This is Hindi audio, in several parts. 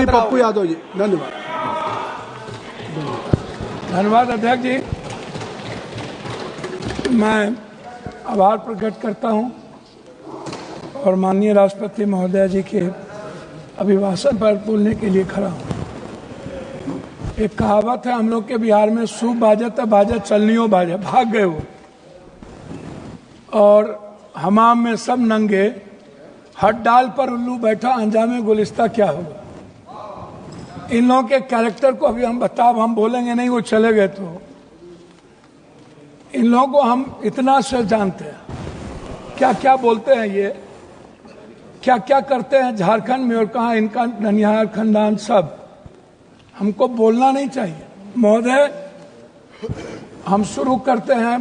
श्री पप्पू यादव जी, धन्यवाद। धन्यवाद अध्यक्ष जी। मैं आभार प्रकट करता हूं और माननीय राष्ट्रपति महोदय जी के अभिभाषण पर बोलने के लिए खड़ा हूं। एक कहावत है हम लोग के बिहार में, सूप बाजत बाजत चलनियो बाजे, भाग गए वो। और हमाम में सब नंगे, हट डाल पर उल्लू बैठा, अंजामे गुलिस्ता क्या होगा। इन लोगों के कैरेक्टर को अभी हम बोलेंगे नहीं, वो चले गए तो इन लोगों को हम इतना से जानते हैं, क्या क्या बोलते हैं ये, क्या क्या करते हैं झारखंड में, और कहाँ इनका ननिहाल खानदान, सब हमको बोलना नहीं चाहिए। महोदय, हम शुरू करते हैं।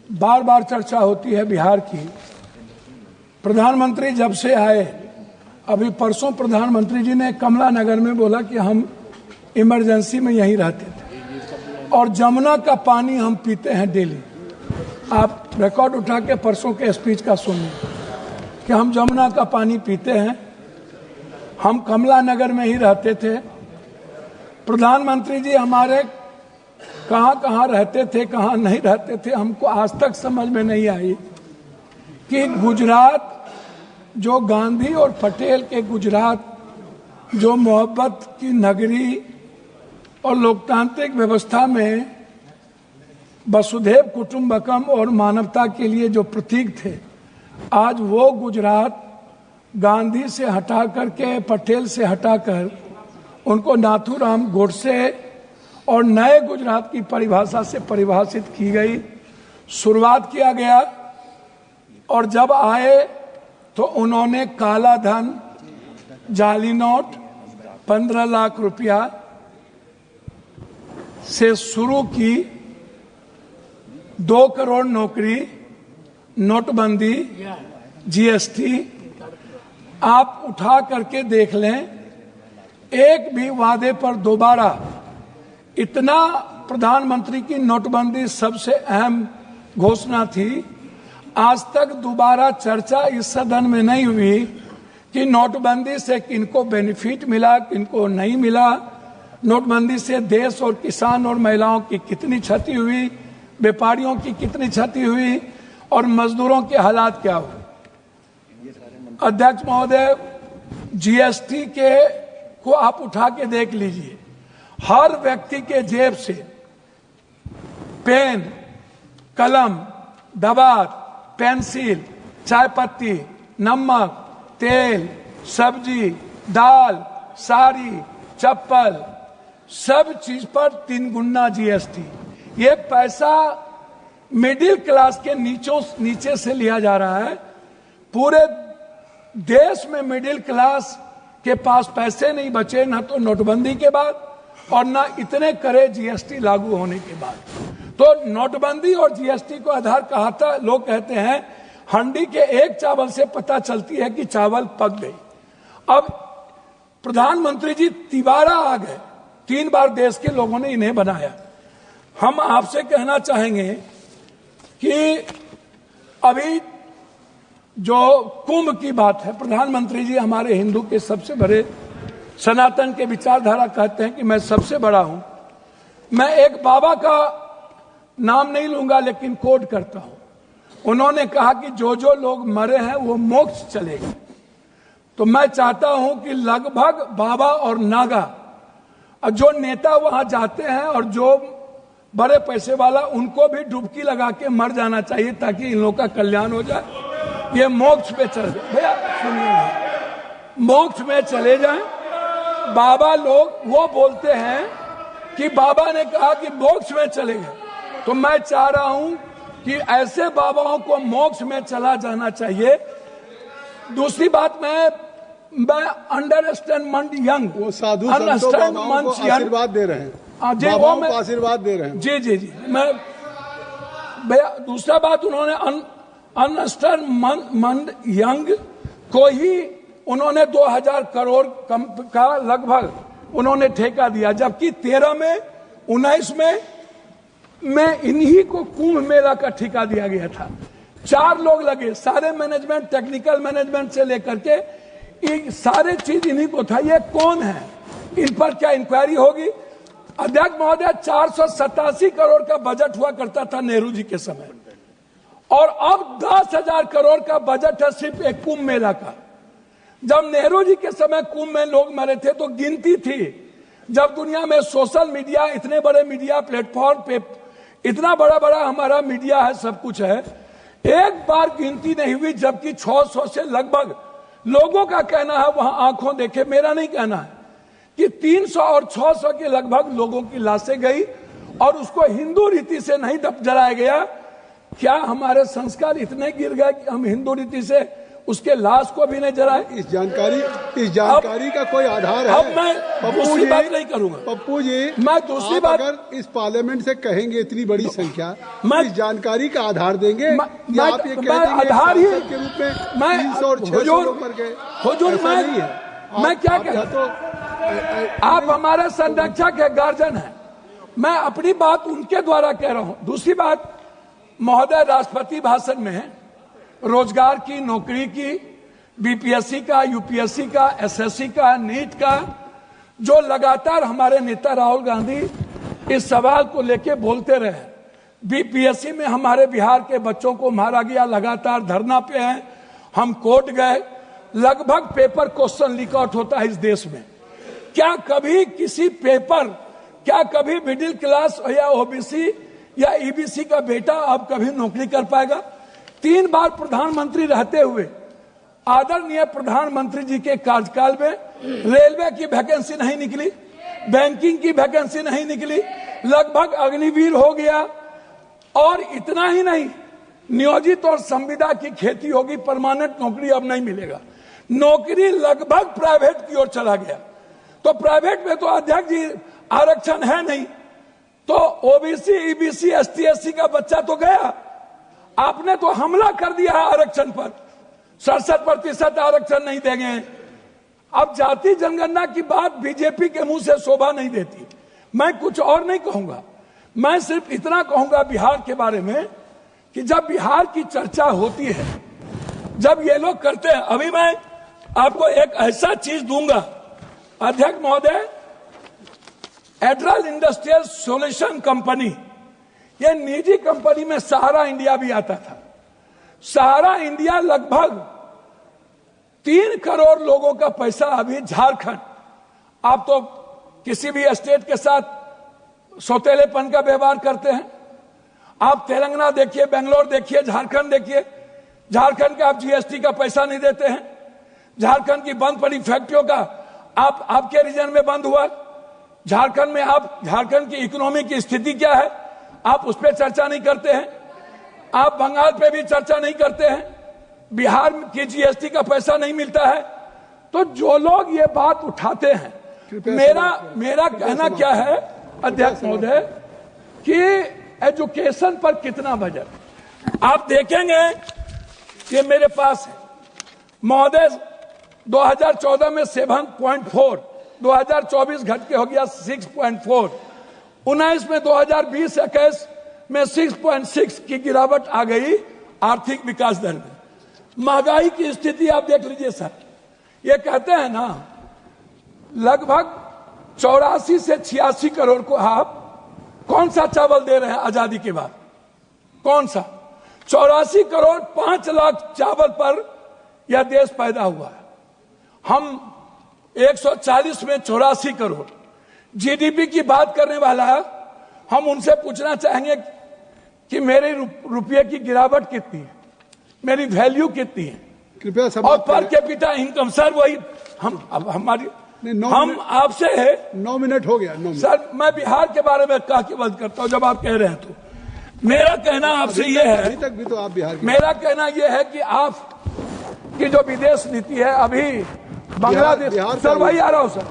बार बार चर्चा होती है बिहार की। प्रधानमंत्री जब से आए, अभी परसों प्रधानमंत्री जी ने कमला नगर में बोला कि हम इमरजेंसी में यहीं रहते थे और जमुना का पानी हम पीते हैं डेली। आप रिकॉर्ड उठा के परसों के स्पीच का सुनिए कि हम जमुना का पानी पीते हैं, हम कमला नगर में ही रहते थे। प्रधानमंत्री जी हमारे कहाँ कहाँ रहते थे, कहाँ नहीं रहते थे, हमको आज तक समझ में नहीं आई कि गुजरात, जो गांधी और पटेल के गुजरात, जो मोहब्बत की नगरी और लोकतांत्रिक व्यवस्था में वसुधैव कुटुंबकम और मानवता के लिए जो प्रतीक थे, आज वो गुजरात गांधी से हटा करके, पटेल से हटाकर उनको नाथूराम गोडसे और नए गुजरात की परिभाषा से परिभाषित की गई, शुरुआत किया गया। और जब आए तो उन्होंने काला धन, जाली नोट, 15 लाख रुपया से शुरू की, 2 करोड़ नौकरी, नोटबंदी, जीएसटी, आप उठा करके देख लें, एक भी वादे पर दोबारा, इतना प्रधानमंत्री की नोटबंदी सबसे अहम घोषणा थी, आज तक दोबारा चर्चा इस सदन में नहीं हुई कि नोटबंदी से किनको बेनिफिट मिला, किनको नहीं मिला, नोटबंदी से देश और किसान और महिलाओं की कितनी क्षति हुई, व्यापारियों की कितनी क्षति हुई और मजदूरों के हालात क्या हुए। अध्यक्ष महोदय, जीएसटी के को आप उठा के देख लीजिए, हर व्यक्ति के जेब से पेन, कलम, दवात, पेंसिल, चाय पत्ती, नमक, तेल, सब्जी, दाल, साड़ी, चप्पल, सब चीज पर 3 गुना जीएसटी। ये पैसा मिडिल क्लास के नीचे से लिया जा रहा है। पूरे देश में मिडिल क्लास के पास पैसे नहीं बचे, ना तो नोटबंदी के बाद और ना इतने करे जीएसटी लागू होने के बाद। तो नोटबंदी और जीएसटी को आधार कहा, लोग कहते हैं हंडी के एक चावल से पता चलती है कि चावल पक गई। अब प्रधानमंत्री जी तिबारा आ गए, 3 बार देश के लोगों ने इन्हें बनाया। हम आपसे कहना चाहेंगे कि अभी जो कुंभ की बात है, प्रधानमंत्री जी हमारे हिंदू के सबसे बड़े, सनातन के विचारधारा कहते हैं कि मैं सबसे बड़ा हूं। मैं एक बाबा का नाम नहीं लूंगा लेकिन कोट करता हूं। उन्होंने कहा कि जो जो लोग मरे हैं वो मोक्ष चलेगा। तो मैं चाहता हूं कि लगभग बाबा और नागा, और जो नेता वहां जाते हैं और जो बड़े पैसे वाला, उनको भी डुबकी लगा के मर जाना चाहिए ताकि इन लोगों का कल्याण हो जाए। ये मोक्ष पे चल जाए। भैया सुनिए, मोक्ष में चले जाएं। बाबा लोग वो बोलते हैं कि बाबा ने कहा कि मोक्ष में चले गए, तो मैं चाह रहा हूं कि ऐसे बाबाओं को मोक्ष में चला जाना चाहिए। दूसरी बात, मैं अंडरस्टैंड यंग, वो साधु संतों बाबाओं को आशीर्वाद दे रहे हैं, बाबाओं को आशीर्वाद दे रहे हैं। जी जी जी, मैं भैया, दूसरा बात, उन्होंने अंडरस्टैंड यंग को ही उन्होंने 2000 करोड़ का लगभग उन्होंने ठेका दिया, जबकि 13 में 19 में इन्हीं को कुंभ मेला का ठेका दिया गया था। 4 लोग लगे, सारे मैनेजमेंट, टेक्निकल मैनेजमेंट से लेकर के ये सारे चीज इन्हीं को था। ये कौन है, इन पर क्या इंक्वायरी होगी? अध्यक्ष महोदय, 487 करोड़ का बजट हुआ करता था नेहरू जी के समय, और अब 10,000 करोड़ का बजट है सिर्फ एक कुंभ मेला का। जब नेहरू जी के समय कुंभ में लोग मरे थे तो गिनती थी। जब दुनिया में सोशल मीडिया, इतने बड़े मीडिया प्लेटफॉर्म पे इतना बड़ा बड़ा हमारा मीडिया है, सब कुछ है, एक बार गिनती नहीं हुई, जबकि 600 से लगभग लोगों का कहना है, वहां आंखों देखे, मेरा नहीं कहना है, कि 300 और 600 के लगभग लोगों की लाशें गई और उसको हिंदू रीति से नहीं जलाया गया। क्या हमारे संस्कार इतने गिर गए कि हम हिंदू रीति से उसके लाश को भी नहीं जलाए? इस जानकारी का कोई आधार है? अब मैं दूसरी बात नहीं करूंगा पप्पू जी, मैं दूसरी बात, अगर इस पार्लियामेंट से कहेंगे इतनी बड़ी संख्या, इस जानकारी का आधार देंगे या आप ये कह देंगे आधार ही के रूप में 300 और 600 लोग मर गए? हुजूर, मैं क्या कह, तो आप हमारे संरक्षक है, गार्जियन है, मैं अपनी बात उनके द्वारा कह रहा हूं। दूसरी बात, महोदय, राष्ट्रपति भाषण में रोजगार की, नौकरी की, बीपीएससी का, यूपीएससी का, एसएससी का, नीट का, जो लगातार हमारे नेता राहुल गांधी इस सवाल को लेके बोलते रहे। बीपीएससी में हमारे बिहार के बच्चों को मारा गया, लगातार धरना पे हैं, हम कोर्ट गए, लगभग पेपर क्वेश्चन लीक आउट होता है इस देश में। क्या कभी किसी पेपर, क्या कभी मिडिल क्लास या ओबीसी या ईबीसी का बेटा अब कभी नौकरी कर पाएगा? 3 बार प्रधानमंत्री रहते हुए आदरणीय प्रधानमंत्री जी के कार्यकाल में रेलवे की वैकेंसी नहीं निकली, बैंकिंग की वैकेंसी नहीं निकली, लगभग अग्निवीर हो गया। और इतना ही नहीं, नियोजित और संविदा की खेती होगी, परमानेंट नौकरी अब नहीं मिलेगा, नौकरी लगभग प्राइवेट की ओर चला गया। तो प्राइवेट में तो अध्यक्ष जी आरक्षण है नहीं, तो ओबीसी, ईबीसी, एसटी, एससी का बच्चा तो गया। आपने तो हमला कर दिया है आरक्षण पर, 67% आरक्षण नहीं देंगे। अब जाति जनगणना की बात बीजेपी के मुंह से शोभा नहीं देती। मैं कुछ और नहीं कहूंगा, मैं सिर्फ इतना कहूंगा बिहार के बारे में कि जब बिहार की चर्चा होती है, जब ये लोग करते हैं, अभी मैं आपको एक ऐसा चीज दूंगा अध्यक्ष महोदय, एड्रल इंडस्ट्रियल सॉल्यूशन कंपनी, ये निजी कंपनी में सहारा इंडिया भी आता था। सहारा इंडिया लगभग 3 करोड़ लोगों का पैसा अभी झारखंड, आप तो किसी भी स्टेट के साथ सौतेलेपन का व्यवहार करते हैं। आप तेलंगाना देखिए, बेंगलोर देखिए, झारखंड देखिए, झारखंड का आप जीएसटी का पैसा नहीं देते हैं। झारखंड की बंद पड़ी फैक्ट्रियों का आपके रीजन में बंद हुआ। झारखंड में आप, झारखंड की इकोनॉमी की स्थिति क्या है, आप उस पर चर्चा नहीं करते हैं। आप बंगाल पे भी चर्चा नहीं करते हैं। बिहार की जीएसटी का पैसा नहीं मिलता है। तो जो लोग ये बात उठाते हैं, मेरा कहना क्या है अध्यक्ष महोदय, कि एजुकेशन पर कितना बजट आप देखेंगे, ये मेरे पास है महोदय, 2014 में 7.4, 2024 घट के हो गया 6.4, 19 में 2020-21 में 6.6 की गिरावट आ गई आर्थिक विकास दर में। महंगाई की स्थिति आप देख लीजिए सर, ये कहते हैं ना लगभग 84 से 86 करोड़ को आप कौन सा चावल दे रहे हैं आजादी के बाद, कौन सा? 84 करोड़ 5 लाख चावल पर यह देश पैदा हुआ है। हम 140 में 84 करोड़ जीडीपी की बात करने वाला है। हम उनसे पूछना चाहेंगे कि मेरे रुपये की गिरावट कितनी है, मेरी वैल्यू कितनी है, कृपया सब और पर कैपिटा इनकम। सर वही हम आपसे है। 9 मिनट हो गया। 9 मिनट। सर मैं बिहार के बारे में कह के बात करता हूं जब आप कह रहे हैं, तो मेरा कहना आपसे ये है, अभी तक भी तो आप बिहार, मेरा कहना ये है कि आप की जो विदेश नीति है, अभी बांग्लादेश, सर वही आ रहा हूं सर,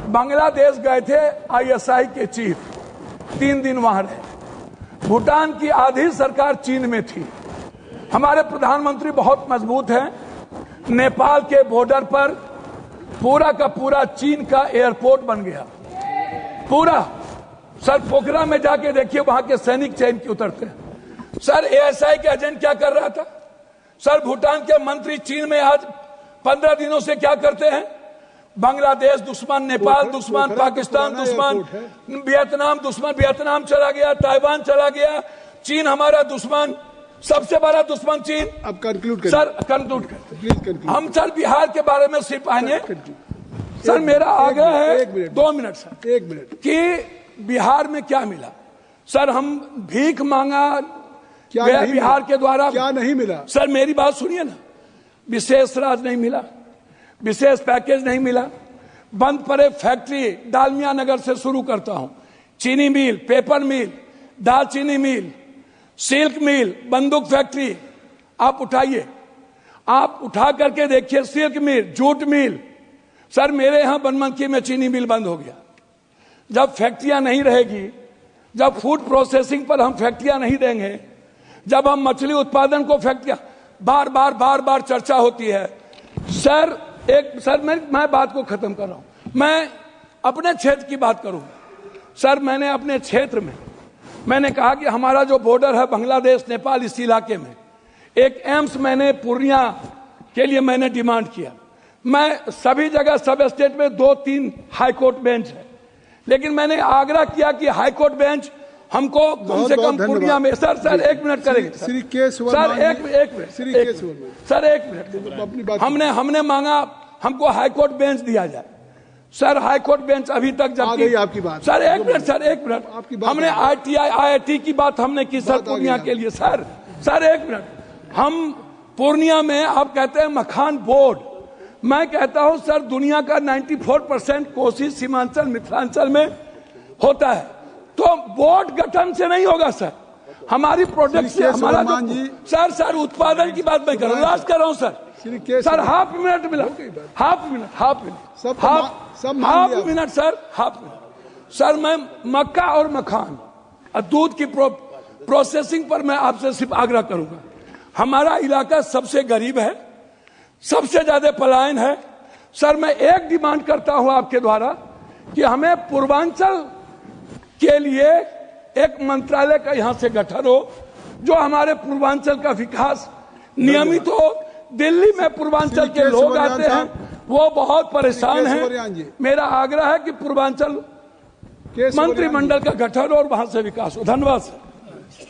बांग्लादेश गए थे आईएसआई के चीफ, 3 दिन वहां रहे। भूटान की आधी सरकार चीन में थी। हमारे प्रधानमंत्री बहुत मजबूत हैं। नेपाल के बॉर्डर पर पूरा का पूरा चीन का एयरपोर्ट बन गया, पूरा। सर पोखरा में जाके देखिए, वहां के सैनिक चैन की उतरते हैं। सर एएसआई के एजेंट क्या कर रहा था? सर भूटान के मंत्री चीन में आज 15 दिनों से क्या करते हैं? बांग्लादेश दुश्मन, नेपाल दुश्मन, पाकिस्तान दुश्मन, वियतनाम दुश्मन, वियतनाम चला गया, ताइवान चला गया, चीन हमारा दुश्मन, सबसे बड़ा दुश्मन चीन। अब कंक्लूड सर कंक्लूड करते प्लीज कंक्लूड। हम सर बिहार के बारे में सिर्फ आएंगे। सर मेरा आग्रह है 2 मिनट सर, 1 मिनट कि बिहार में क्या मिला? सर हम भीख मांगा क्या गया नहीं बिहार मिला? के द्वारा, क्या नहीं मिला? सर मेरी बात सुनिए ना, विशेष राज नहीं मिला, विशेष पैकेज नहीं मिला, बंद पड़े फैक्ट्री, डालमिया नगर से शुरू करता हूं, चीनी मिल, पेपर मिल, दालचीनी मिल, सिल्क मिल, बंदूक फैक्ट्री, आप उठाइए, आप उठा करके देखिए, सिल्क मिल, जूट मिल। सर मेरे यहां बनमनखी में चीनी मिल बंद हो गया। जब फैक्ट्रियां नहीं रहेगी, जब फूड प्रोसेसिंग पर हम फैक्ट्रियां नहीं देंगे, जब हम मछली उत्पादन को फैक्ट्रियां, बार बार चर्चा होती है। सर मैं बात को खत्म कर रहा हूं, मैं अपने क्षेत्र की बात करूं। सर मैंने अपने क्षेत्र में मैंने कहा कि हमारा जो बॉर्डर है बांग्लादेश नेपाल, इस इलाके में एक एम्स मैंने पूर्णिया के लिए मैंने डिमांड किया। मैं सभी जगह सब स्टेट में 2-3 हाईकोर्ट बेंच है, लेकिन मैंने आग्रह किया कि हाईकोर्ट बेंच हमको कम से कम पूर्णिया में। सर 1 मिनट करेंगे श्री के सर, एक मिनट सर, 1 मिनट अपनी बात हमने मांगा हमको हाईकोर्ट बेंच दिया जाए। सर हाईकोर्ट बेंच अभी तक जब आ गई आपकी बात। सर 1 मिनट सर, 1 मिनट हमने IIT की बात हमने की सर पूर्णिया के लिए। सर 1 मिनट, हम पूर्णिया में आप कहते हैं मखान बोर्ड, मैं कहता हूं सर दुनिया का 94% कोशिश सीमांचल मिथिलांचल में होता है, तो बोर्ड गठन से नहीं होगा सर, हमारी प्रोडक्ट से हमारा सर उत्पादन की बात मैं कर रहा हूँ, लास्ट कर रहा हूँ सर हाफ मिनट मिला, हाफ मिनट सर मैं मक्का और मखान और दूध की प्रोसेसिंग पर मैं आपसे सिर्फ आग्रह करूंगा। हमारा इलाका सबसे गरीब है, सबसे ज्यादा पलायन है। सर मैं एक डिमांड करता हूं आपके द्वारा कि हमें पूर्वांचल के लिए एक मंत्रालय का यहां से गठन हो, जो हमारे पूर्वांचल का विकास नियमित हो। दिल्ली में पूर्वांचल के लोग आते हैं, वो बहुत परेशान हैं। मेरा आग्रह है कि पूर्वांचल मंत्रिमंडल का गठन हो और वहां से विकास हो। धन्यवाद सर।